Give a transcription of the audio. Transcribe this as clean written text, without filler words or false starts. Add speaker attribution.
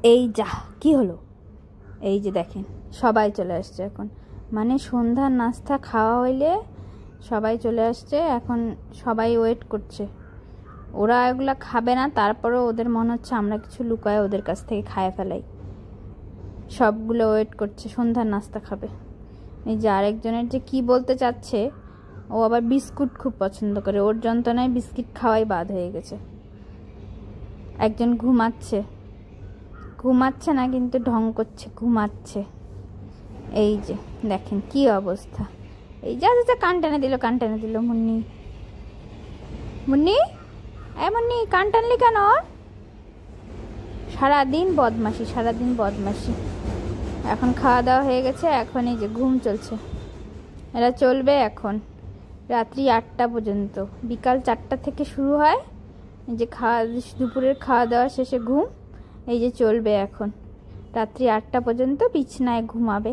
Speaker 1: এই যা কি হলো, এই যে দেখেন সবাই চলে আসছে এখন, মানে সন্ধ্যার নাস্তা খাওয়া হইলে সবাই চলে আসছে এখন, সবাই ওয়েট করছে। ওরা এগুলা খাবে না, তারপরেও ওদের মনে হচ্ছে আমরা কিছু লুকায় ওদের কাছ থেকে খায় ফেলাই। সবগুলো ওয়েট করছে, সন্ধ্যার নাস্তা খাবে। এই যে আরেকজনের যে কি বলতে চাচ্ছে, ও আবার বিস্কুট খুব পছন্দ করে, ওর যন্ত্রণায় বিস্কিট খাওয়াই বাদ হয়ে গেছে। একজন ঘুমাচ্ছে, ঘুমাচ্ছে না কিন্তু ঢং করছে, ঘুমাচ্ছে। এই যে দেখেন কি অবস্থা। এই যা যা কান টেনে দিল, কান টেনে দিল। মুন্নি, মুন্নি, মুন্নি কান টানলি কেন? সারাদিন বদমাশি, সারাদিন বদমাশি। এখন খাওয়া দাওয়া হয়ে গেছে, এখন এই যে ঘুম চলছে। এরা চলবে এখন রাত্রি 8টা পর্যন্ত, বিকাল 4টা থেকে শুরু হয়। এই যে দুপুরের খাওয়া দাওয়া শেষে ঘুম, এই যে চলবে এখন রাত্রি 8টা পর্যন্ত বিছানায় ঘুমাবে।